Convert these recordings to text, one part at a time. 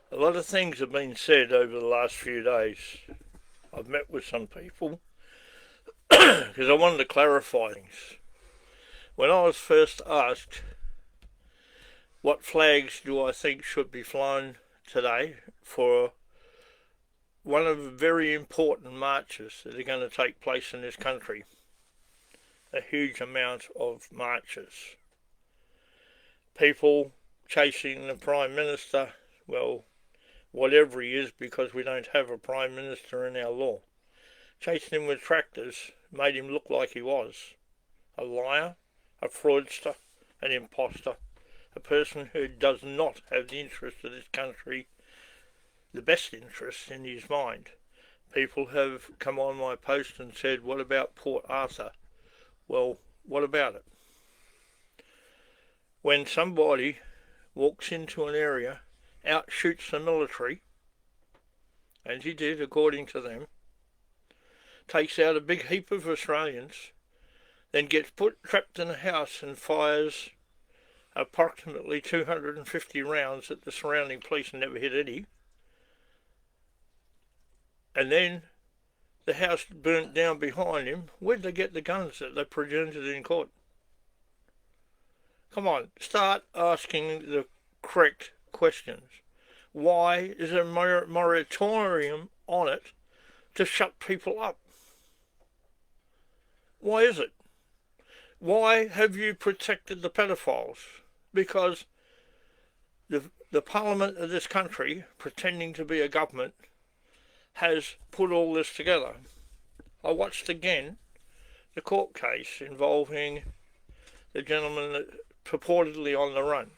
A lot of things have been said over the last few days. I've met with some people because I wanted to clarify things. When I was first asked what flags do I think should be flown today for one of the very important marches that are going to take place in this country, a huge amount of marches, people chasing the Prime Minister, well, whatever he is, because we don't have a Prime Minister in our law, chasing him with tractors, made him look like he was a liar, a fraudster, an imposter, a person who does not have the interest of this country, the best interest in his mind. People have come on my post and said, what about Port Arthur? Well, what about it? When somebody walks into an area, outshoots the military, and he did according to them, takes out a big heap of Australians, then gets trapped in a house and fires approximately 250 rounds at the surrounding police and never hit any, and then the house burnt down behind him, where'd they get the guns that they presented in court? Come on, start asking the correct questions. Why is there a moratorium on it to shut people up? Why is it? Why have you protected the pedophiles? Because the parliament of this country, pretending to be a government, has put all this together. I watched again the court case involving the gentleman that purportedly on the run.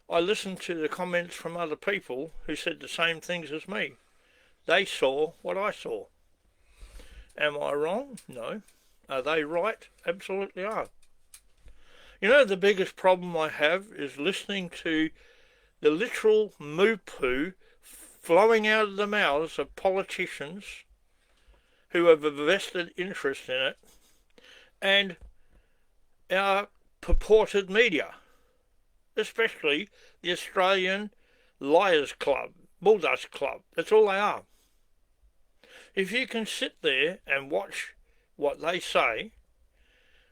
I listened to the comments from other people who said the same things as me. They saw what I saw. Am I wrong? No. Are they right? Absolutely are. You know, the biggest problem I have is listening to the literal moo-poo flowing out of the mouths of politicians who have a vested interest in it and our purported media, especially the Australian Liars Club, Bulldust Club. That's all they are. If you can sit there and watch what they say,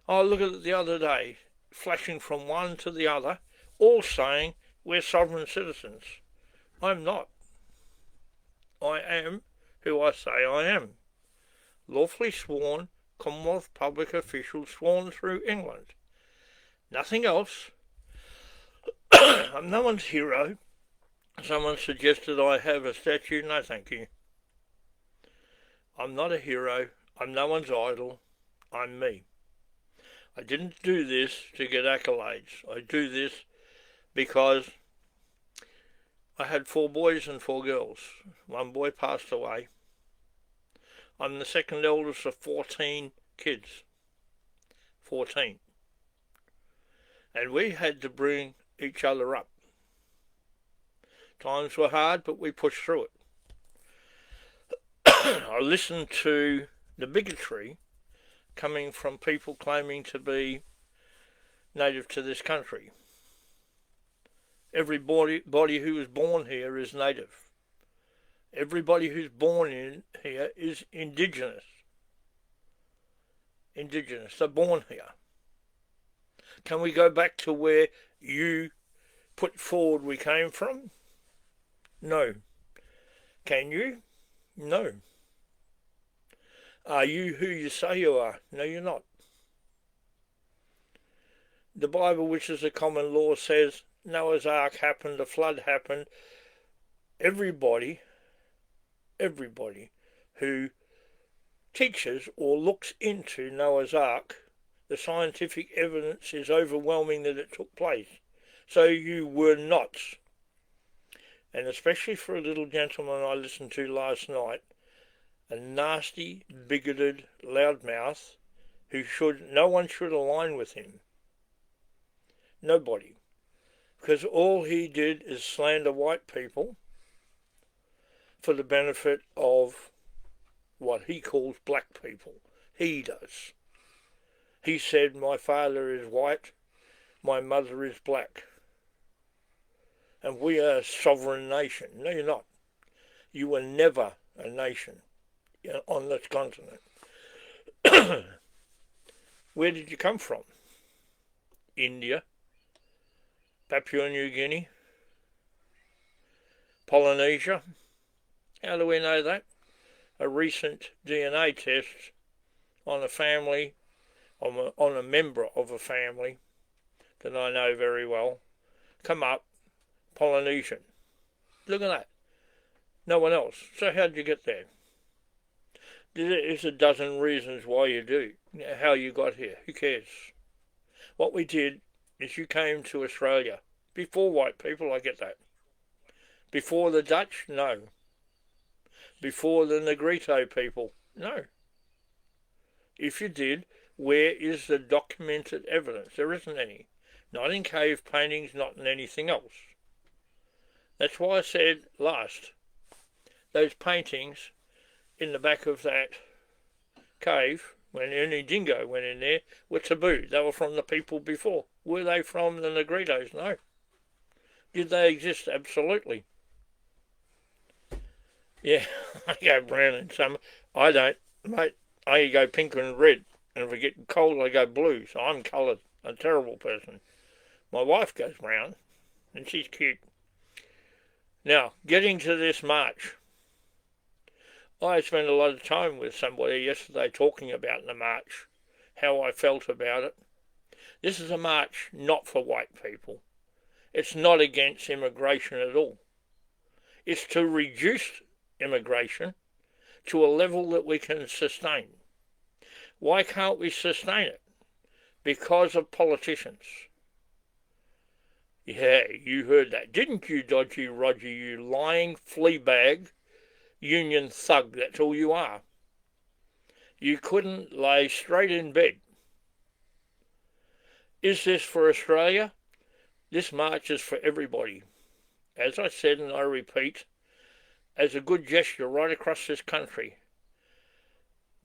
I look at it the other day, flashing from one to the other, all saying we're sovereign citizens. I'm not. I am who I say I am. Lawfully sworn Commonwealth public official sworn through England. Nothing else. I'm no one's hero. Someone suggested I have a statue. No, thank you. I'm not a hero. I'm no one's idol. I'm me. I didn't do this to get accolades. I do this because I had 4 boys and 4 girls. One boy passed away. I'm the second eldest of 14 kids. 14. And we had to bring each other up. Times were hard, but we pushed through it. I listened to the bigotry coming from people claiming to be native to this country. Everybody who is born here is native. Everybody who's born in here is indigenous. Indigenous. They're born here. Can we go back to where you put forward we came from? No. Can you? No. Are you who you say you are? No, you're not. The Bible, which is a common law, says Noah's Ark happened, the flood happened. Everybody who teaches or looks into Noah's Ark, the scientific evidence is overwhelming that it took place. So you were not. And especially for a little gentleman I listened to last night, a nasty, bigoted loudmouth who no one should align with him. Nobody. Because all he did is slander white people for the benefit of what he calls black people. He does. He said, my father is white, my mother is black. and we are a sovereign nation. No, you're not. You were never a nation on this continent. Where did you come from? India, Papua New Guinea, Polynesia. How do we know that? A recent DNA test on a family, on a member of a family that I know very well, come up Polynesian. Look at that. No one else. So how did you get there? There's a dozen reasons why you do. How you got here. Who cares? What we did is you came to Australia. Before white people, I get that. Before the Dutch, no. Before the Negrito people, no. If you did, where is the documented evidence? There isn't any. Not in cave paintings, not in anything else. That's why I said last, those paintings in the back of that cave, when any dingo went in there, were taboo. They were from the people before. Were they from the Negritos? No. Did they exist? Absolutely. Yeah, I go brown in summer. I don't, mate. I go pink and red. And if I get cold, I go blue. So I'm coloured. I'm a terrible person. My wife goes brown, and she's cute. Now, getting to this march. I spent a lot of time with somebody yesterday talking about the march, how I felt about it. This is a march not for white people. It's not against immigration at all. It's to reduce immigration to a level that we can sustain. Why can't we sustain it? Because of politicians. Yeah, you heard that. Didn't you, Dodgy Roger, you lying fleabag, union thug, that's all you are. You couldn't lay straight in bed. Is this for Australia? This march is for everybody. As I said, and I repeat, as a good gesture right across this country,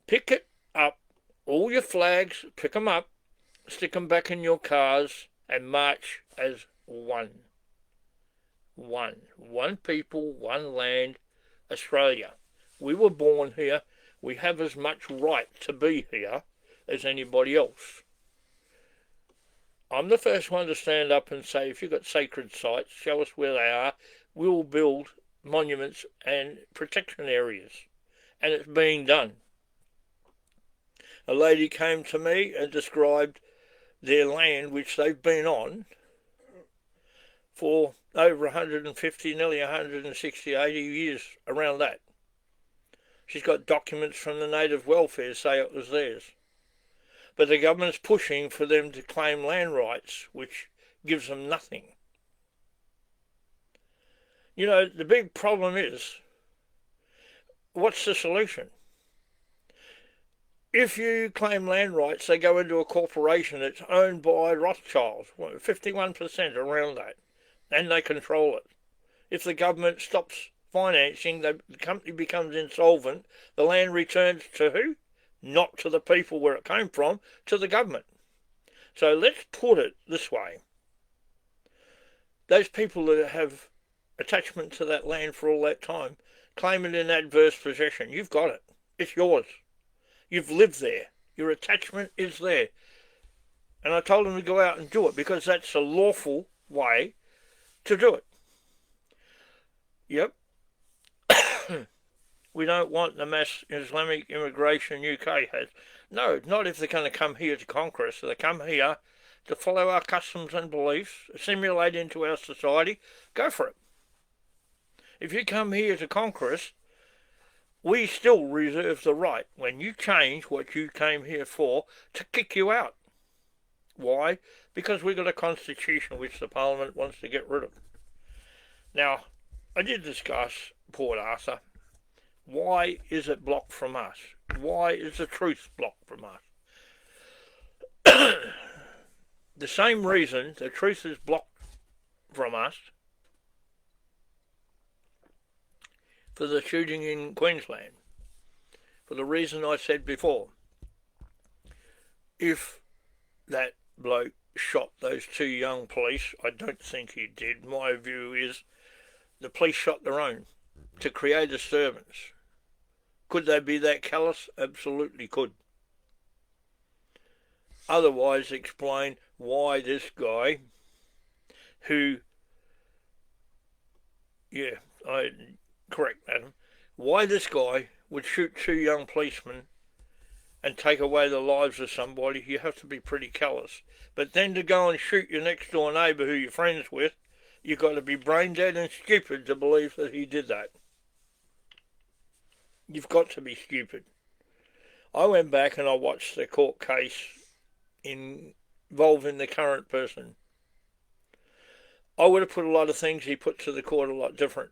pick it up, all your flags, pick them up, stick them back in your cars, and march as one. One people, one land, Australia. We were born here. We have as much right to be here as anybody else. I'm the first one to stand up and say, if you've got sacred sites, show us where they are. We'll build monuments and protection areas. And it's being done. A lady came to me and described their land, which they've been on for over 150, nearly 160, 80 years, around that. She's got documents from the native welfare say it was theirs. But the government's pushing for them to claim land rights, which gives them nothing. You know, the big problem is, what's the solution? If you claim land rights, they go into a corporation that's owned by Rothschilds, 51% around that, and they control it. If the government stops financing, the company becomes insolvent, the land returns to who? Not to the people where it came from, to the government. So let's put it this way. Those people that have attachment to that land for all that time, claim it in adverse possession. You've got it. It's yours. You've lived there. Your attachment is there. And I told them to go out and do it because that's a lawful way to do it. Yep. We don't want the mass Islamic immigration UK has. No, not if they're going to come here to conquer us. They come here to follow our customs and beliefs, assimilate into our society. Go for it. If you come here to conquer us, we still reserve the right, when you change what you came here for, to kick you out. Why? Because we've got a constitution which the Parliament wants to get rid of. Now, I did discuss Port Arthur. Why is it blocked from us? Why is the truth blocked from us? The same reason the truth is blocked from us for the shooting in Queensland. For the reason I said before. If that bloke shot those two young police. I don't think he did. My view is the police shot their own to create a disturbance. Could they be that callous? Absolutely could. Otherwise, explain why this guy, who, correct, Adam, why this guy would shoot two young policemen and take away the lives of somebody. You have to be pretty callous. But then to go and shoot your next door neighbour who you're friends with, you've got to be brain dead and stupid to believe that he did that. You've got to be stupid. I went back and I watched the court case involving the current person. I would have put a lot of things he put to the court a lot different,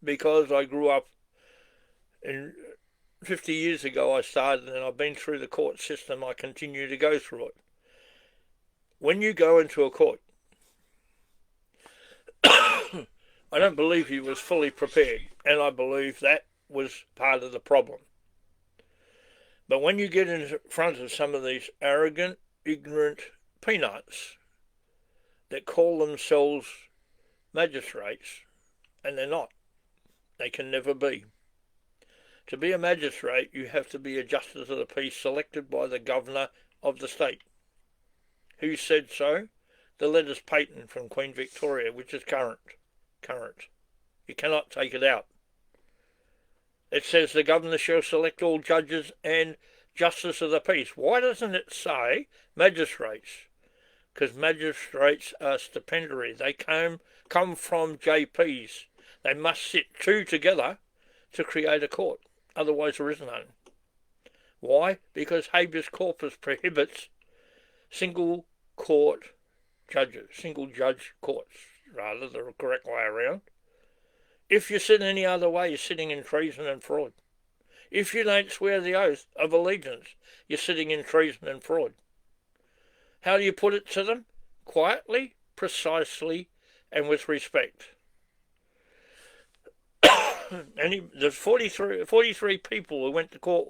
because I grew up in 50 years ago I started, and I've been through the court system. I continue to go through it. When you go into a court, I don't believe he was fully prepared, and I believe that was part of the problem. But when you get in front of some of these arrogant, ignorant peanuts that call themselves magistrates, and they're not, they can never be. To be a magistrate, you have to be a justice of the peace selected by the governor of the state. Who said so? The letter's patent from Queen Victoria, which is current. You cannot take it out. It says the governor shall select all judges and justice of the peace. Why doesn't it say magistrates? Because magistrates are stipendiary. They come from JPs. They must sit two together to create a court. Otherwise there is none. Why? Because habeas corpus prohibits single judge courts, rather, the correct way around. If you sit any other way, you're sitting in treason and fraud. If you don't swear the oath of allegiance, you're sitting in treason and fraud. How do you put it to them? Quietly, precisely, and with respect. And there's 43 people who went to court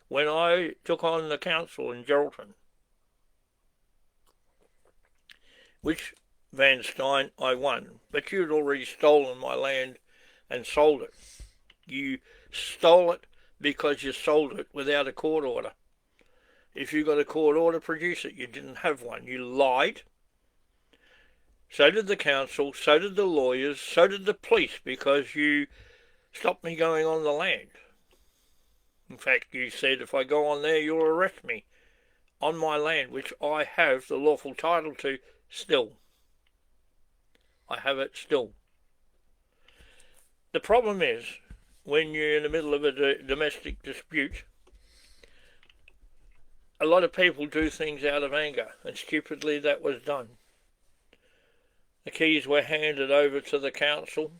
when I took on the council in Geraldton. Which Van Stein I won, but you'd already stolen my land and sold it. You stole it because you sold it without a court order. If you got a court order, produce it. You didn't have one. You lied. So did the council, so did the lawyers, so did the police, because you stopped me going on the land. In fact, you said if I go on there, you'll arrest me on my land, which I have the lawful title to still. I have it still. The problem is, when you're in the middle of a domestic dispute, a lot of people do things out of anger, and stupidly that was done. The keys were handed over to the council,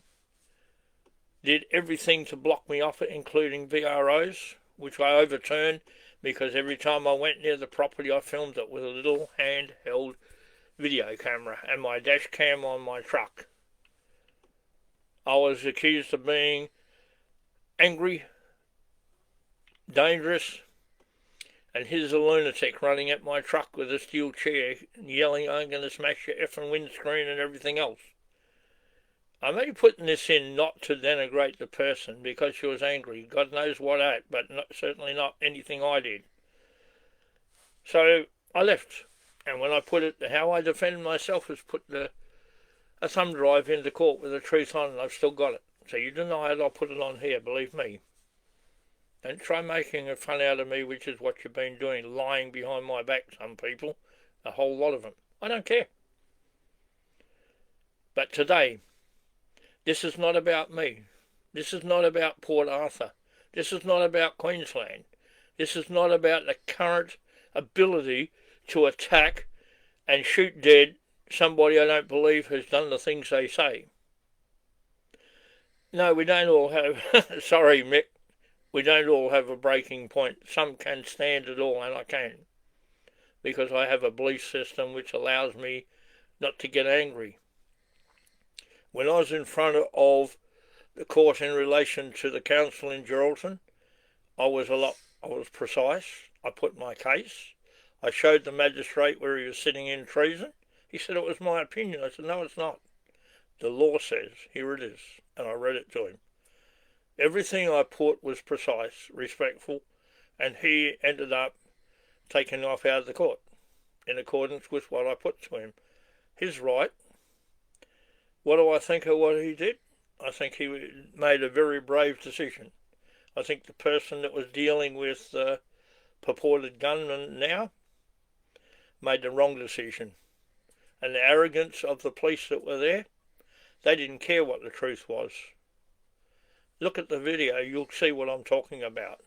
did everything to block me off it, including VROs, which I overturned because every time I went near the property I filmed it with a little handheld video camera and my dash cam on my truck. I was accused of being angry, dangerous, and here's a lunatic running at my truck with a steel chair and yelling, "I'm going to smash your effing windscreen," and everything else. I'm only putting this in not to denigrate the person because she was angry. God knows what at, but certainly not anything I did. So I left. And when I put it, how I defended myself was put a thumb drive into court with the truth on, and I've still got it. So you deny it, I'll put it on here, believe me. Don't try making a fun out of me, which is what you've been doing, lying behind my back, some people, a whole lot of them. I don't care. But today, this is not about me. This is not about Port Arthur. This is not about Queensland. This is not about the current ability to attack and shoot dead somebody I don't believe has done the things they say. No, we don't all have, sorry Mick, we don't all have a breaking point. Some can stand it all, and I can. Because I have a belief system which allows me not to get angry. When I was in front of the court in relation to the council in Geraldton, I was precise. I put my case. I showed the magistrate where he was sitting in treason. He said it was my opinion. I said, no, it's not. The law says, here it is. And I read it to him. Everything I put was precise, respectful, and he ended up taken off out of the court in accordance with what I put to him. His right. What do I think of what he did? I think he made a very brave decision. I think the person that was dealing with the purported gunman now made the wrong decision. And the arrogance of the police that were there, they didn't care what the truth was. Look at the video, you'll see what I'm talking about.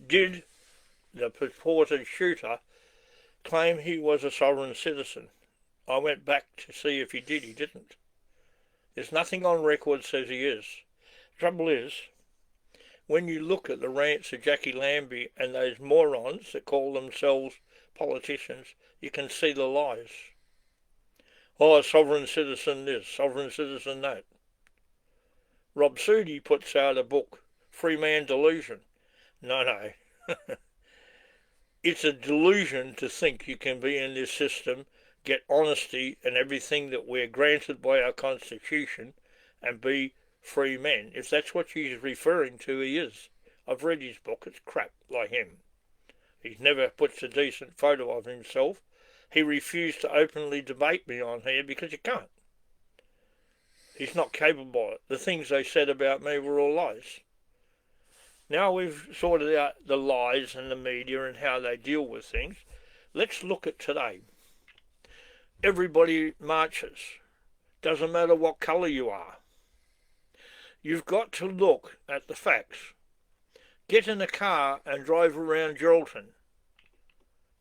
Did the purported shooter claim he was a sovereign citizen? I went back to see if he did. He didn't. There's nothing on record says he is. Trouble is, when you look at the rants of Jackie Lambie and those morons that call themselves politicians, you can see the lies. Oh, sovereign citizen this, sovereign citizen that. Rob Sudi puts out a book, Free Man Delusion. No. It's a delusion to think you can be in this system, get honesty and everything that we're granted by our Constitution, and be free men. If that's what he's referring to, he is. I've read his book. It's crap, like him. He's never puts a decent photo of himself. He refused to openly debate me on here because you can't. He's not capable of it. The things they said about me were all lies. Now we've sorted out the lies and the media and how they deal with things. Let's look at today. Everybody marches. Doesn't matter what colour you are. You've got to look at the facts. Get in a car and drive around Geraldton.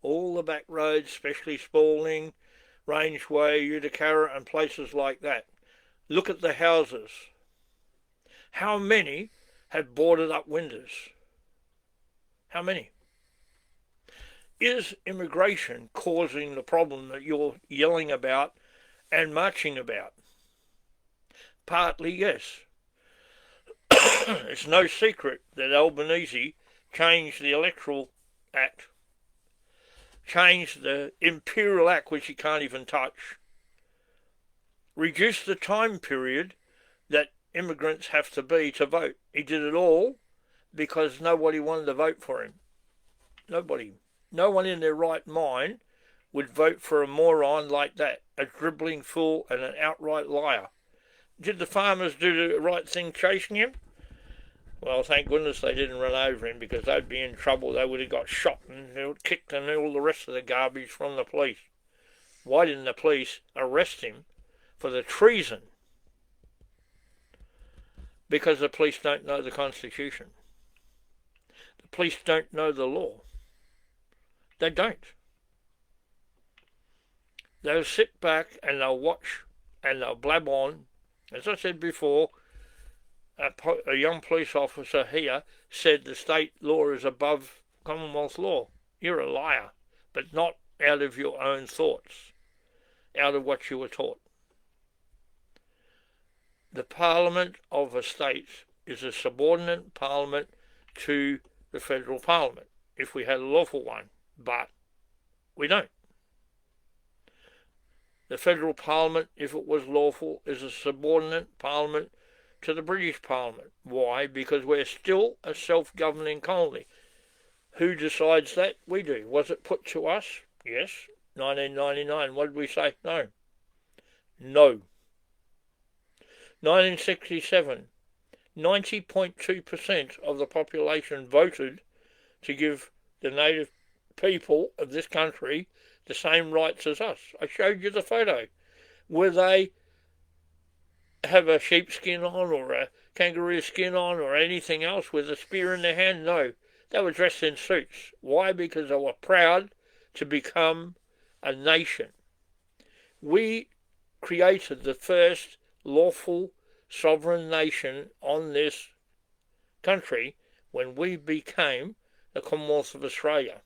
All the back roads, especially Spalding, Rangeway, Utakara and places like that. Look at the houses. How many have boarded up windows? How many? Is immigration causing the problem that you're yelling about and marching about? Partly, yes. It's no secret that Albanese changed the Electoral Act, changed the Imperial Act, which you can't even touch, reduced the time period that immigrants have to be to vote. He did it all because nobody wanted to vote for him. Nobody. No one in their right mind would vote for a moron like that, a dribbling fool and an outright liar. Did the farmers do the right thing chasing him? Well, thank goodness they didn't run over him, because they'd be in trouble. They would have got shot and kicked and all the rest of the garbage from the police. Why didn't the police arrest him for the treason? Because the police don't know the Constitution. The police don't know the law. They don't. They'll sit back and they'll watch and they'll blab on. As I said before, a young police officer here said the state law is above Commonwealth law. You're a liar, but not out of your own thoughts, out of what you were taught. The Parliament of a state is a subordinate parliament to the federal parliament, if we had a lawful one, but we don't. The federal parliament, if it was lawful, is a subordinate parliament to the British Parliament. Why? Because we're still a self-governing colony. Who decides that? We do. Was it put to us? Yes. 1999. What did we say? No. No. 1967. 90.2% of the population voted to give the native people of this country the same rights as us. I showed you the photo. Were they have a sheepskin on or a kangaroo skin on or anything else with a spear in their hand? No. They were dressed in suits. Why? Because they were proud to become a nation. We created the first lawful sovereign nation on this country when we became the Commonwealth of Australia.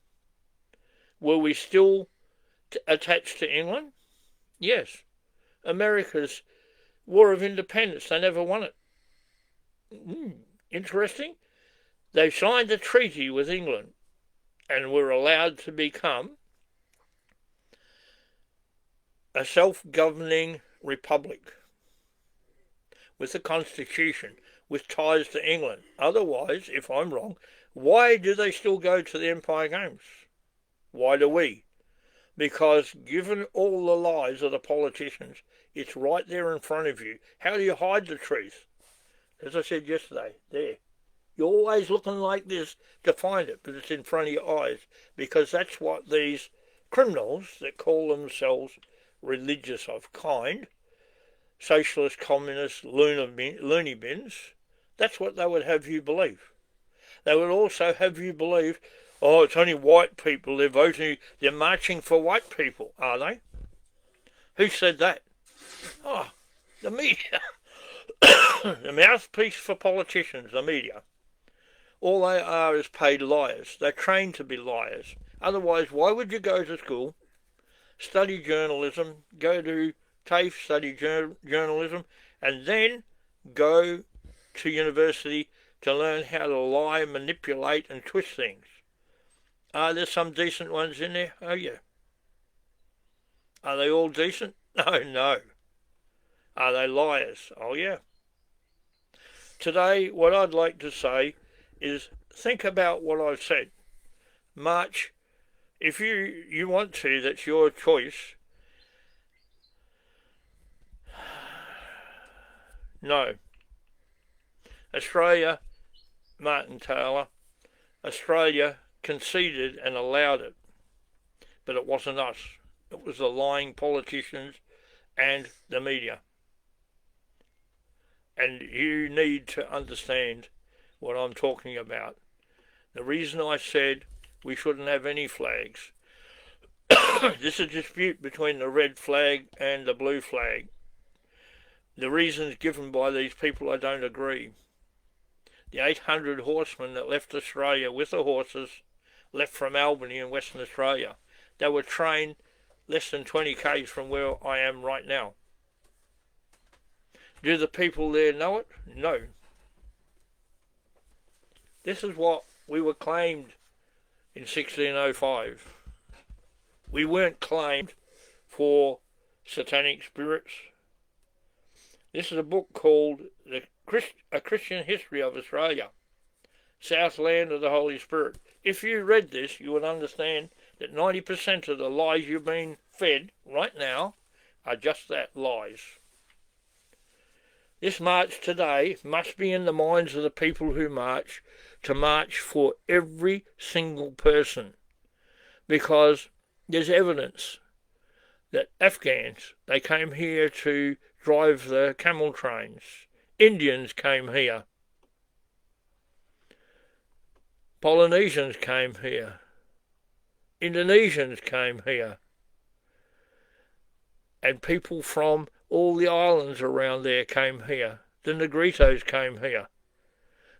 Were we still attached to England? Yes. America's War of Independence, they never won it. Interesting. They signed a treaty with England and we're allowed to become a self-governing republic with a constitution, with ties to England. Otherwise, if I'm wrong, why do they still go to the Empire Games? Why do we? Because given all the lies of the politicians, it's right there in front of you. How do you hide the truth? As I said yesterday, there. You're always looking like this to find it, but it's in front of your eyes, because that's what these criminals that call themselves religious of kind, socialist, communist, loony bins, that's what they would have you believe. They would also have you believe, oh, it's only white people, they're marching for white people, are they? Who said that? Oh, the media. The mouthpiece for politicians, the media. All they are is paid liars. They're trained to be liars. Otherwise, why would you go to school, study journalism, go to TAFE, study journalism, and then go to university to learn how to lie, manipulate, and twist things? Are there some decent ones in there? Oh, yeah. Are they all decent? No, no. Are they liars? Oh, yeah. Today, what I'd like to say is think about what I've said. March, if you want to, that's your choice. No. Australia, Martin Taylor, Australia conceded and allowed it. But it wasn't us. It was the lying politicians and the media. And you need to understand what I'm talking about. The reason I said we shouldn't have any flags. This is a dispute between the red flag and the blue flag. The reasons given by these people, I don't agree. The 800 horsemen that left Australia with the horses, left from Albany in Western Australia, they were trained less than 20 k's from where I am right now. Do the people there know it? No. This is what we were claimed in 1605. We weren't claimed for satanic spirits. This is a book called A Christian History of Australia, Southland of the Holy Spirit. If you read this, you would understand that 90% of the lies you've been fed right now are just that, lies. This march today must be in the minds of the people who march, to march for every single person, because there's evidence that Afghans, they came here to drive the camel trains. Indians came here. Polynesians came here. Indonesians came here. And people from all the islands around there came here. The Negritos came here.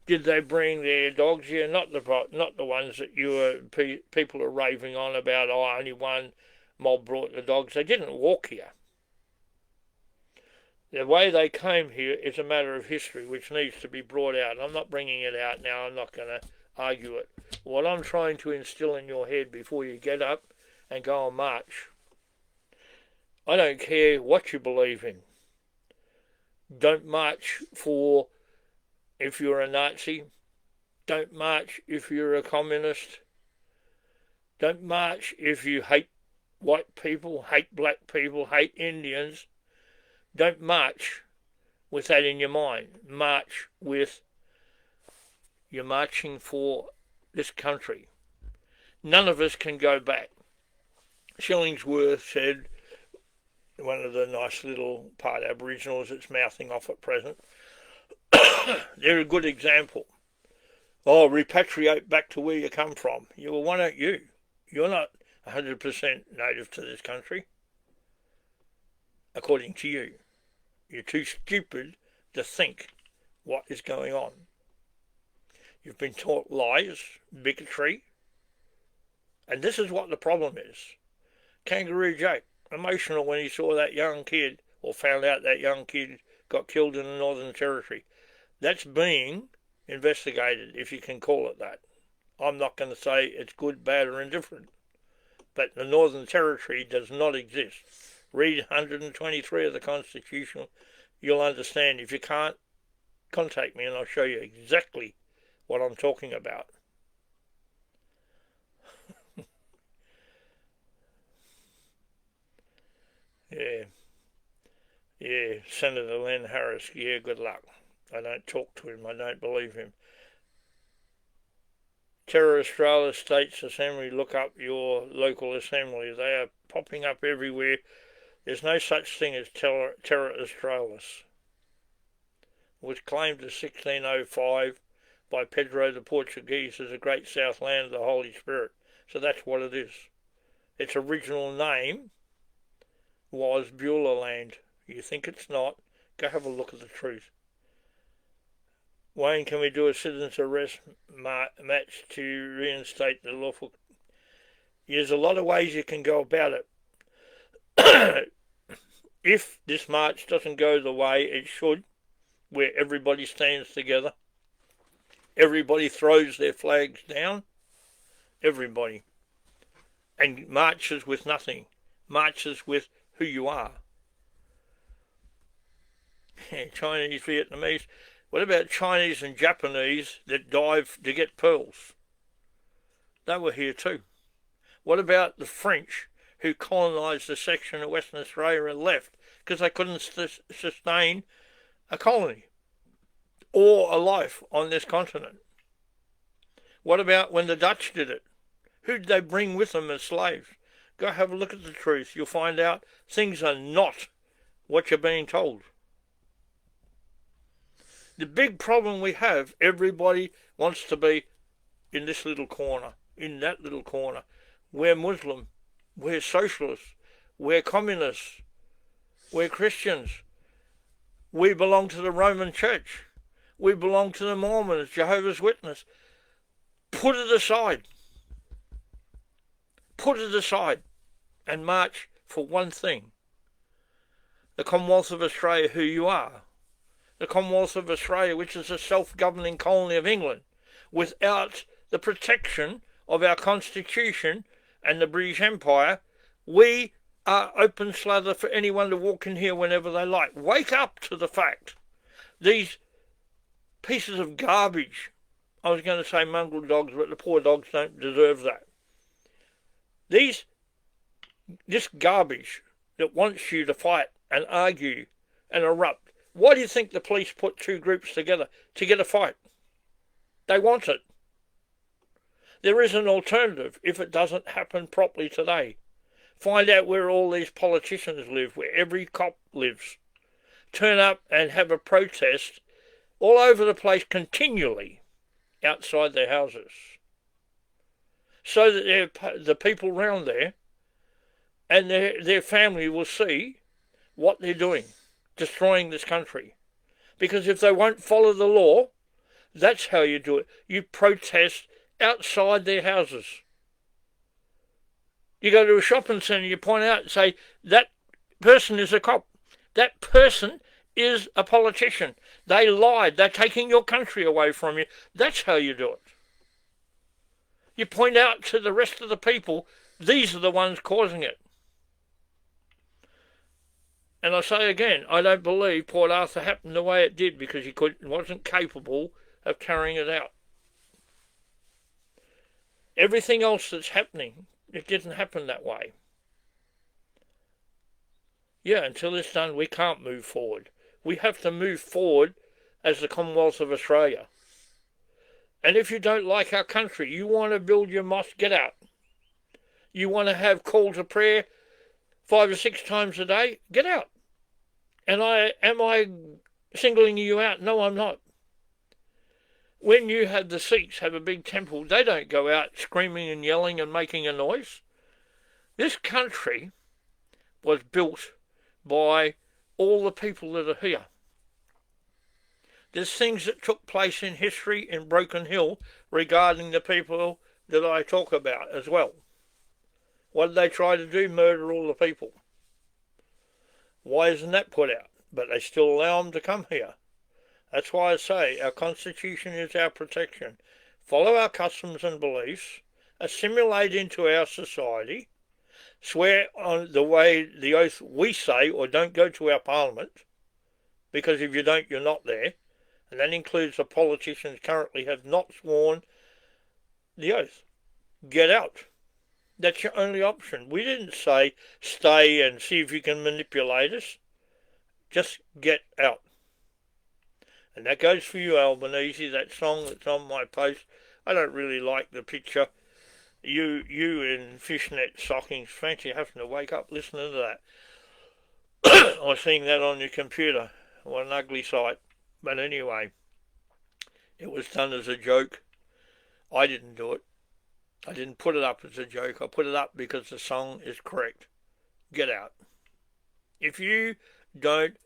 Did they bring their dogs here? Not the ones that people are raving on about. Oh, only one mob brought the dogs. They didn't walk here. The way they came here is a matter of history which needs to be brought out. I'm not bringing it out now. I'm not going to argue it. What I'm trying to instill in your head before you get up and go on march, I don't care what you believe in. Don't march for if you're a Nazi. Don't march if you're a communist. Don't march if you hate white people, hate black people, hate Indians. Don't march with that in your mind. March with you're marching for this country. None of us can go back. Shillingsworth said, one of the nice little part Aboriginals that's mouthing off at present, they're a good example. Oh, repatriate back to where you come from. Yeah, well, why don't you? You're not 100% native to this country, according to you. You're too stupid to think what is going on. You've been taught lies, bigotry, and this is what the problem is. Kangaroo Jack, emotional when he saw that young kid, or found out that young kid got killed in the Northern Territory. That's being investigated, if you can call it that. I'm not going to say it's good, bad or indifferent, but the Northern Territory does not exist. Read 123 of the Constitution, you'll understand. If you can't, contact me and I'll show you exactly what I'm talking about. Yeah, Senator Len Harris, yeah, good luck. I don't talk to him, I don't believe him. Terror Australis States Assembly, look up your local assembly. They are popping up everywhere. There's no such thing as Terror Australis. It was claimed as 1605 by Pedro the Portuguese as a great south land of the Holy Spirit. So that's what it is. Its original name was Beulah Land. You think it's not? Go have a look at the truth. Wayne, can we do a citizen's arrest match to reinstate the lawful? There's a lot of ways you can go about it. If this march doesn't go the way it should, where everybody stands together, everybody throws their flags down, everybody, and marches with nothing, marches with who you are. Chinese, Vietnamese. What about Chinese and Japanese that dive to get pearls? They were here too. What about the French who colonised a section of Western Australia and left because they couldn't sustain a colony or a life on this continent? What about when the Dutch did it? Who did they bring with them as slaves? Go have a look at the truth. You'll find out things are not what you're being told. The big problem we have, everybody wants to be in this little corner, in that little corner. We're Muslim, we're socialists, we're communists, we're Christians. We belong to the Roman Church. We belong to the Mormons, Jehovah's Witness. Put it aside. Put it aside and march for one thing. The Commonwealth of Australia, who you are. The Commonwealth of Australia, which is a self-governing colony of England, without the protection of our Constitution and the British Empire, we are open slather for anyone to walk in here whenever they like. Wake up to the fact. These pieces of garbage, I was going to say mongrel dogs, but the poor dogs don't deserve that. This garbage that wants you to fight and argue and erupt. Why do you think the police put two groups together to get a fight? They want it. There is an alternative if it doesn't happen properly today. Find out where all these politicians live, where every cop lives. Turn up and have a protest all over the place continually outside their houses. So that the people round there and their family will see what they're doing. Destroying this country. Because if they won't follow the law, that's how you do it. You protest outside their houses. You go to a shopping centre, you point out and say, that person is a cop. That person is a politician. They lied. They're taking your country away from you. That's how you do it. You point out to the rest of the people, these are the ones causing it. And I say again, I don't believe Port Arthur happened the way it did because he wasn't capable of carrying it out. Everything else that's happening, it didn't happen that way. Yeah, until it's done, we can't move forward. We have to move forward as the Commonwealth of Australia. And if you don't like our country, you want to build your mosque, get out. You want to have call to prayer 5 or 6 times a day, get out. And am I singling you out? No, I'm not. When you have the Sikhs have a big temple, they don't go out screaming and yelling and making a noise. This country was built by all the people that are here. There's things that took place in history in Broken Hill regarding the people that I talk about as well. What did they try to do? Murder all the people. Why isn't that put out? But they still allow them to come here. That's why I say our Constitution is our protection. follow our customs and beliefs, assimilate into our society, swear on the way the oath we say, or don't go to our parliament, because if you don't, you're not there, and that includes the politicians currently have not sworn the oath. Get out. That's your only option. We didn't say stay and see if you can manipulate us. Just get out. And that goes for you, Albanese, that song that's on my post. I don't really like the picture. You in fishnet stockings, fancy having to wake up listening to that. Or seeing that on your computer. What an ugly sight. But anyway, it was done as a joke. I didn't do it. I didn't put it up as a joke. I put it up because the song is correct. Get out. If you don't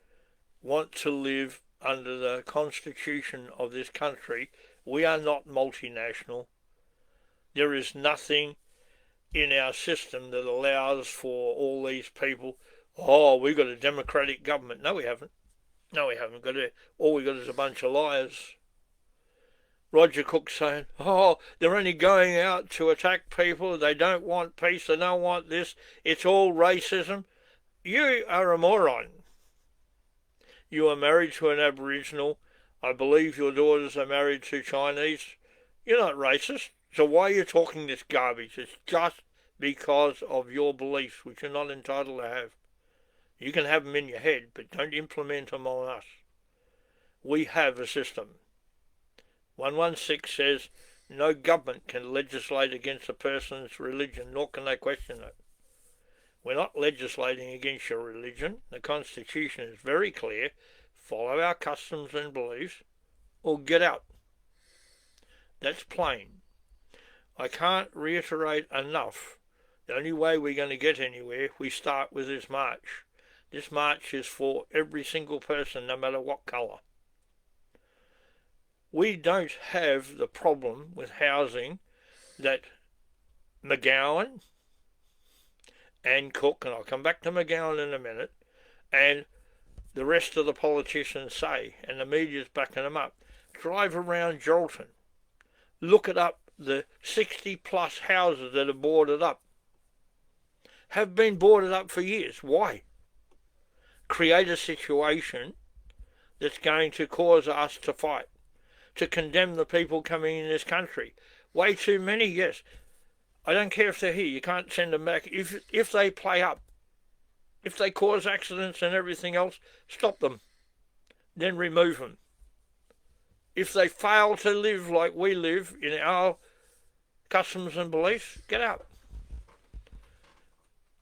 want to live under the constitution of this country, we are not multinational. There is nothing in our system that allows for all these people, oh, we've got a democratic government. No, we haven't. No, we haven't. All we got is a bunch of liars. Roger Cook saying, oh, they're only going out to attack people. They don't want peace. They don't want this. It's all racism. You are a moron. You are married to an Aboriginal. I believe your daughters are married to Chinese. You're not racist. So why are you talking this garbage? It's just because of your beliefs, which you're not entitled to have. You can have them in your head, but don't implement them on us. We have a system. 116 says, no government can legislate against a person's religion, nor can they question it. We're not legislating against your religion. The Constitution is very clear. Follow our customs and beliefs, or get out. That's plain. I can't reiterate enough. The only way we're going to get anywhere, we start with this march. This march is for every single person, no matter what colour. We don't have the problem with housing that McGowan and Cook, and I'll come back to McGowan in a minute, and the rest of the politicians say, and the media's backing them up. Drive around Geraldton. Look it up, the 60 plus houses that are boarded up have been boarded up for years. Why? Create a situation that's going to cause us to fight, to condemn the people coming in this country. Way too many, yes. I don't care if they're here. You can't send them back. If they play up, if they cause accidents and everything else, stop them. Then remove them. If they fail to live like we live in our customs and beliefs, get out.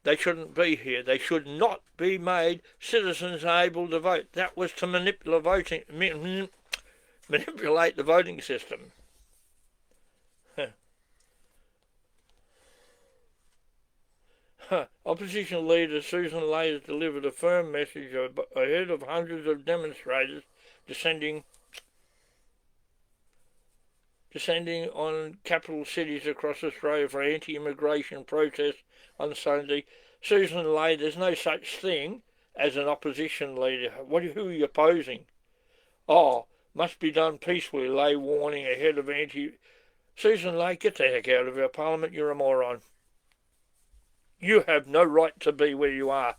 They shouldn't be here. They should not be made citizens able to vote. That was to manipulate the voting system. Opposition leader Susan Ley has delivered a firm message ahead of hundreds of demonstrators descending on capital cities across Australia for anti-immigration protests on Sunday. Susan Ley, there's no such thing as an opposition leader. Who are you opposing? Oh, must be done peacefully, Ley warning ahead of Susan Ley, get the heck out of our parliament, you're a moron. You have no right to be where you are.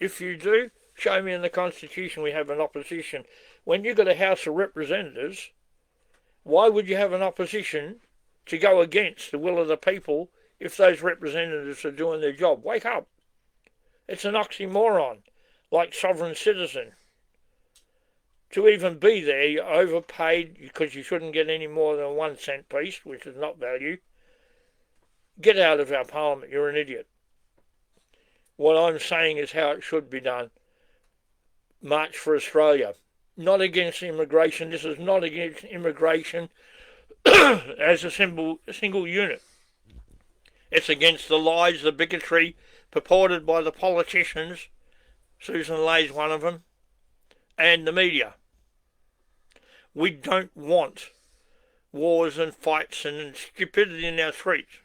If you do, show me in the Constitution we have an opposition. When you've got a House of Representatives, why would you have an opposition to go against the will of the people if those representatives are doing their job? Wake up. It's an oxymoron, like sovereign citizen. To even be there, you're overpaid because you shouldn't get any more than a 1 cent piece, which is not value. Get out of our parliament, you're an idiot. What I'm saying is how it should be done. March for Australia. Not against immigration. This is not against immigration as a single unit. It's against the lies, the bigotry purported by the politicians. Susan Ley's one of them. And the media. We don't want wars and fights and stupidity in our streets.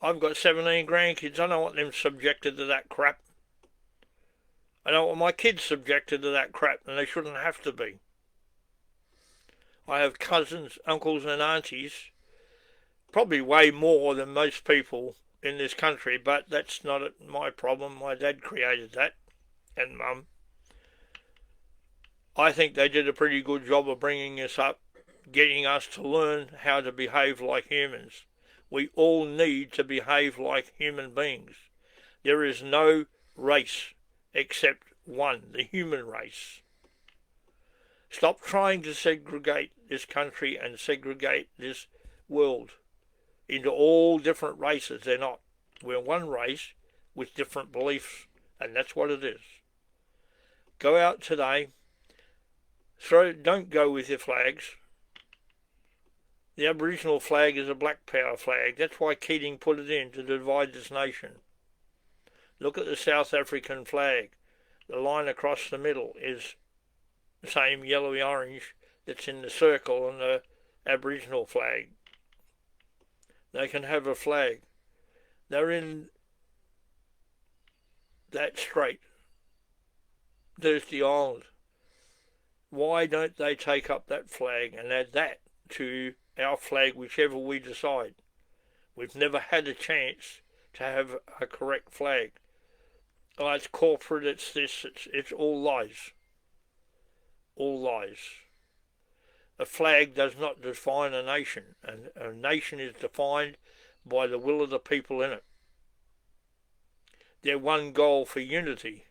I've got 17 grandkids. I don't want them subjected to that crap. I don't want my kids subjected to that crap, and they shouldn't have to be. I have cousins, uncles and aunties, probably way more than most people in this country, but that's not my problem. My dad created that, and Mum. I think they did a pretty good job of bringing us up, getting us to learn how to behave like humans. We all need to behave like human beings. There is no race except one, the human race. Stop trying to segregate this country and segregate this world into all different races. They're not. We're one race with different beliefs, and that's what it is. Go out today. Don't go with your flags. The Aboriginal flag is a black power flag. That's why Keating put it in, to divide this nation. Look at the South African flag. The line across the middle is the same yellowy orange that's in the circle on the Aboriginal flag. They can have a flag. They're in that strait, Thursday Island. Why don't they take up that flag and add that to our flag, whichever we decide? We've never had a chance to have a correct flag. Oh, it's corporate, it's this, it's all lies. All lies. A flag does not define a nation, and a nation is defined by the will of the people in it. Their one goal for unity.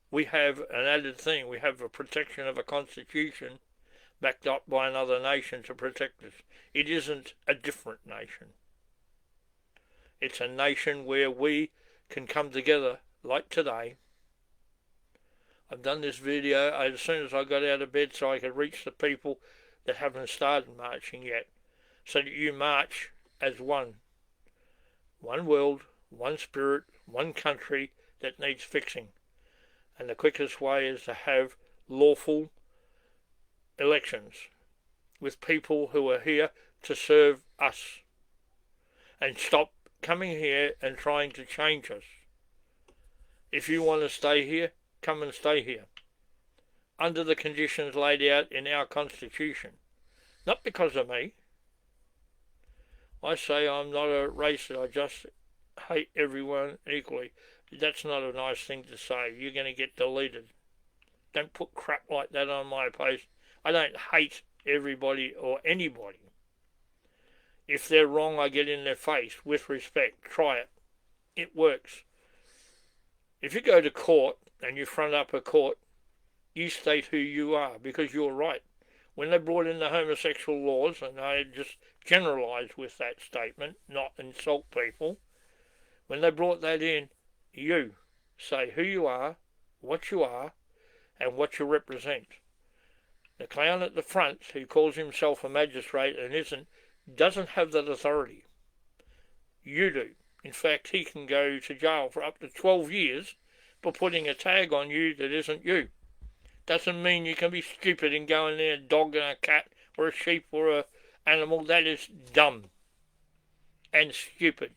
We have an added thing. We have a protection of a constitution backed up by another nation to protect us. It isn't a different nation. It's a nation where we can come together like today. I've done this video as soon as I got out of bed so I could reach the people that haven't started marching yet, so that you march as one. One world, one spirit, one country that needs fixing. And the quickest way is to have lawful elections with people who are here to serve us, and stop coming here and trying to change us. If you want to stay here, come and stay here under the conditions laid out in our constitution, not because of me. I say I'm not a racist, I just hate everyone equally. That's not a nice thing to say. You're going to get deleted. Don't put crap like that on my post. I don't hate everybody or anybody. If they're wrong, I get in their face with respect. Try it. It works. If you go to court and you front up a court, you state who you are, because you're right. When they brought in the homosexual laws, and I just generalise with that statement, not insult people, when they brought that in, you say who you are, and what you represent. The clown at the front, who calls himself a magistrate and isn't, doesn't have that authority. You do. In fact, he can go to jail for up to 12 years for putting a tag on you that isn't you. Doesn't mean you can be stupid and go in there, a dog and a cat or a sheep or a animal. That is dumb and stupid.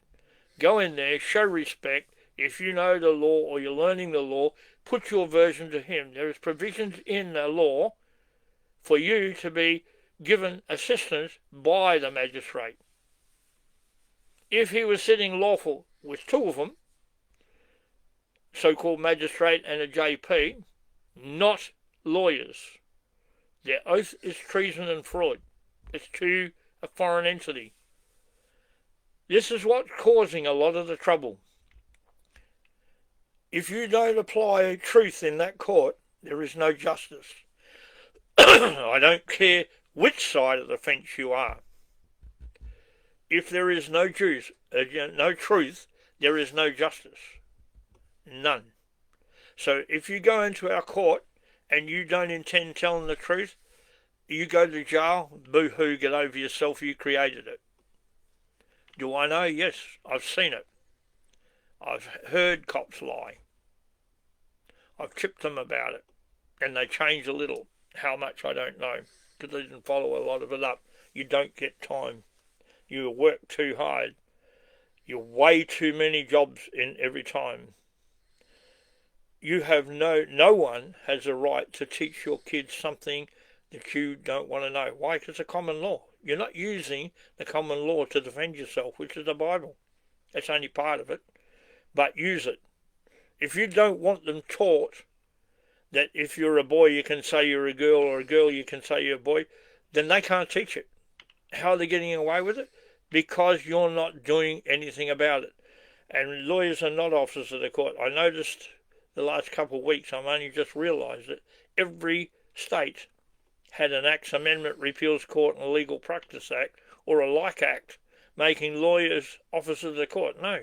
Go in there, show respect. If you know the law or you're learning the law, put your version to him. There is provisions in the law for you to be given assistance by the magistrate. If he was sitting lawful with two of them, so-called magistrate and a JP, not lawyers. Their oath is treason and fraud. It's to a foreign entity. This is what's causing a lot of the trouble. If you don't apply truth in that court, there is no justice. I don't care which side of the fence you are. If there is no truth, there is no justice. None. So if you go into our court and you don't intend telling the truth, you go to jail. Boo-hoo, get over yourself, you created it. Do I know? Yes, I've seen it. I've heard cops lie. I've chipped them about it, and they change a little. How much, I don't know, because they didn't follow a lot of it up. You don't get time. You work too hard. You're way too many jobs in every time. You have no one has a right to teach your kids something that you don't want to know. Why? Because it's a common law. You're not using the common law to defend yourself, which is the Bible. That's only part of it. But use it. If you don't want them taught that if you're a boy you can say you're a girl, or a girl you can say you're a boy, then they can't teach it. How are they getting away with it? Because you're not doing anything about it. And lawyers are not officers of the court. I noticed the last couple of weeks, I've only just realised it, every state had an Acts Amendment Repeals Court and Legal Practice Act, or a like act, making lawyers officers of the court. No.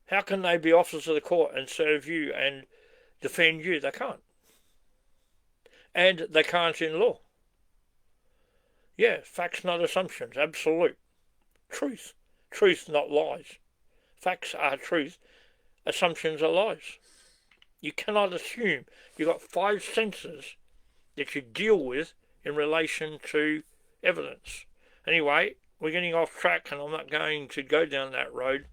How can they be officers of the court and serve you and defend you? They can't. And they can't in law. Yeah, facts, not assumptions. Absolute. Truth. Truth, not lies. Facts are truth. Assumptions are lies. You cannot assume. You've got 5 senses that you deal with in relation to evidence. Anyway, we're getting off track and I'm not going to go down that road.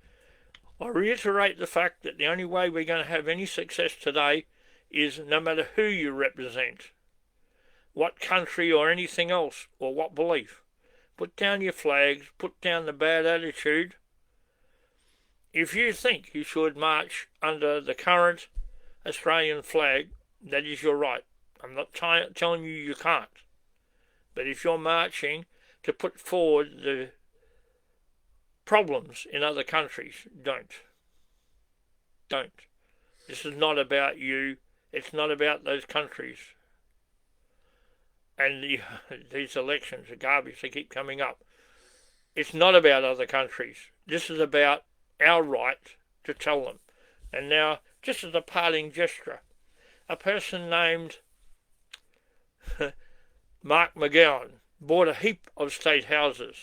I reiterate the fact that the only way we're going to have any success today is no matter who you represent, what country or anything else, or what belief. Put down your flags, put down the bad attitude. If you think you should march under the current Australian flag, that is your right. I'm not telling you can't. But if you're marching to put forward the problems in other countries, don't. Don't. This is not about you. It's not about those countries. And these elections are garbage. They keep coming up. It's not about other countries. This is about our right to tell them. And now, just as a parting gesture, a person named Mark McGowan bought a heap of state houses,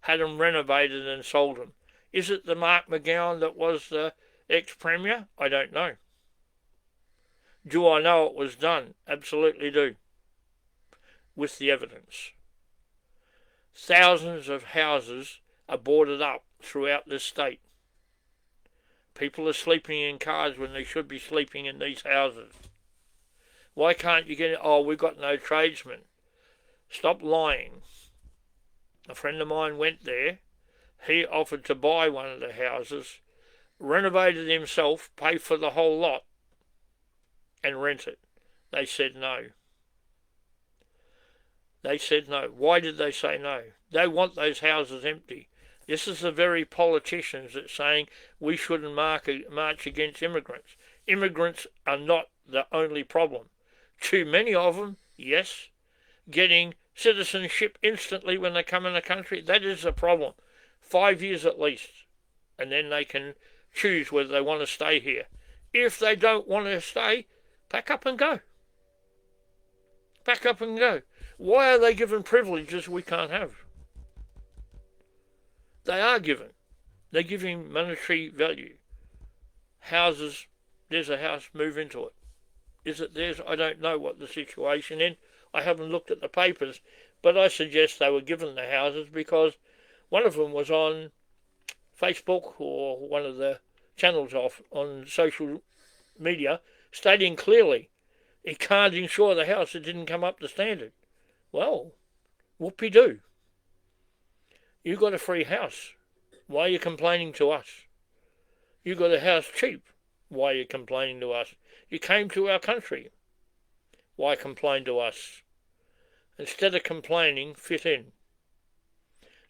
had them renovated and sold them. Is it the Mark McGowan that was the ex-premier? I don't know. Do I know it was done? Absolutely do. With the evidence. Thousands of houses are boarded up throughout this state. People are sleeping in cars when they should be sleeping in these houses. Why can't you get it? Oh, we've got no tradesmen. Stop lying. A friend of mine went there. He offered to buy one of the houses, renovated himself, pay for the whole lot, and rent it. They said no. They said no. Why did they say no? They want those houses empty. This is the very politicians that saying we shouldn't march against immigrants. Immigrants are not the only problem. Too many of them, yes. Getting citizenship instantly when they come in the country, that is a problem. 5 years at least. And then they can choose whether they want to stay here. If they don't want to stay, pack up and go. Pack up and go. Why are they given privileges we can't have? They are given. They're giving monetary value. Houses, there's a house, move into it. Is it theirs? I don't know what the situation is. I haven't looked at the papers, but I suggest they were given the houses because one of them was on Facebook or one of the channels on social media stating clearly he can't insure the house, it didn't come up to standard. Well, whoopee-doo. You got a free house. Why are you complaining to us? You got a house cheap. Why are you complaining to us? You came to our country. Why complain to us? Instead of complaining, fit in.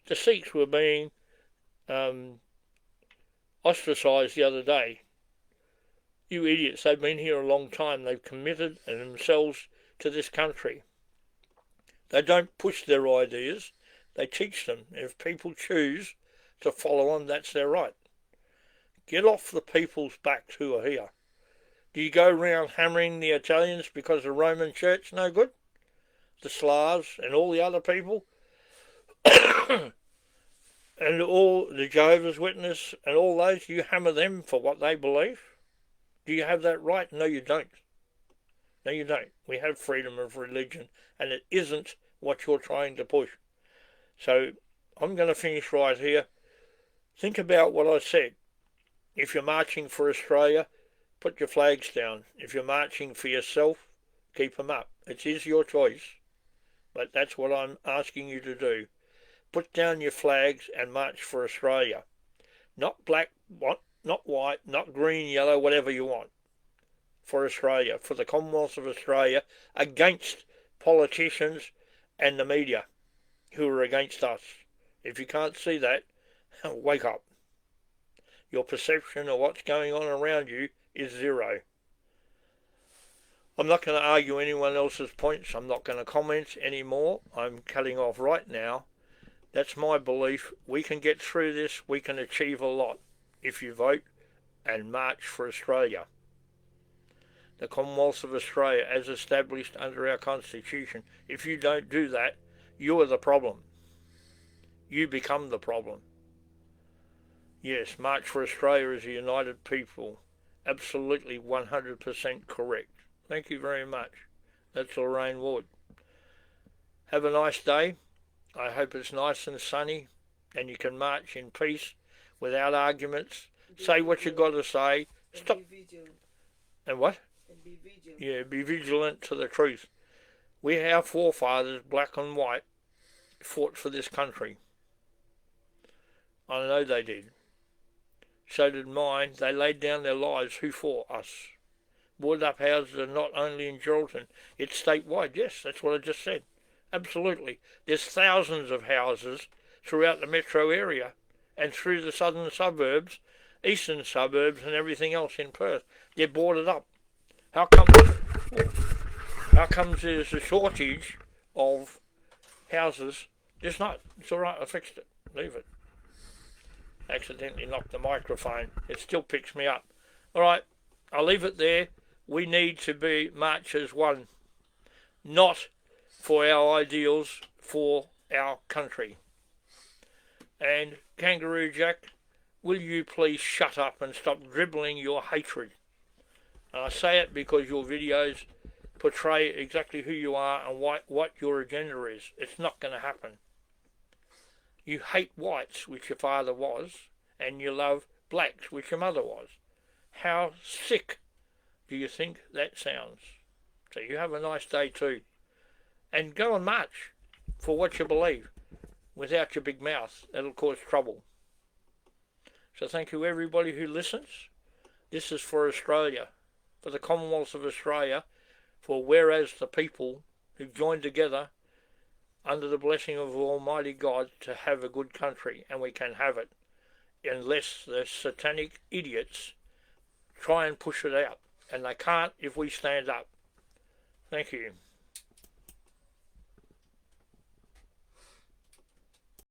The Sikhs were being ostracised the other day. You idiots, they've been here a long time. They've committed themselves to this country. They don't push their ideas. They teach them. If people choose to follow them, that's their right. Get off the people's backs who are here. Do you go around hammering the Italians because the Roman Church no good? The Slavs and all the other people? And all the Jehovah's Witnesses and all those, you hammer them for what they believe? Do you have that right? No, you don't. No, you don't. We have freedom of religion, and it isn't what you're trying to push. So I'm going to finish right here. Think about what I said. If you're marching for Australia, put your flags down. If you're marching for yourself, keep them up. It is your choice, but that's what I'm asking you to do. Put down your flags and march for Australia. Not black, not white, not green, yellow, whatever you want. For Australia, for the Commonwealth of Australia, against politicians and the media who are against us. If you can't see that, wake up. Your perception of what's going on around you is zero. I'm not going to argue anyone else's points. I'm not going to comment anymore. I'm cutting off right now. That's my belief. We can get through this. We can achieve a lot if you vote and march for Australia. The Commonwealth of Australia as established under our Constitution. If you don't do that, you are the problem. You become the problem. Yes, March for Australia as a united people. Absolutely 100% correct. Thank you very much. That's Lorraine Ward. Have a nice day. I hope it's nice and sunny and you can march in peace without arguments. Say what you got to say. Stop. And what? Be vigilant. Yeah, be vigilant to the truth. Our forefathers, black and white, fought for this country. I know they did. So did mine. They laid down their lives. Who for us? Boarded up houses are not only in Geraldton, it's statewide. Yes, that's what I just said. Absolutely. There's thousands of houses throughout the metro area and through the southern suburbs, eastern suburbs and everything else in Perth. They're boarded up. How comes there's a shortage of houses? There's not. It's all right, I fixed it. Leave it. Accidentally knocked the microphone. It still picks me up. All right, I'll leave it there. We need to be march as one. Not for our ideals, for our country. And Kangaroo Jack, will you please shut up and stop dribbling your hatred? And I say it because your videos portray exactly who you are and what your agenda is. It's not going to happen. You hate whites, which your father was, and you love blacks, which your mother was. How sick do you think that sounds? So you have a nice day too. And go and march for what you believe without your big mouth. That'll cause trouble. So thank you everybody who listens. This is for Australia, for the Commonwealth of Australia, for whereas the people who joined together under the blessing of Almighty God to have a good country, and we can have it, unless the satanic idiots try and push it out, and they can't if we stand up. Thank you.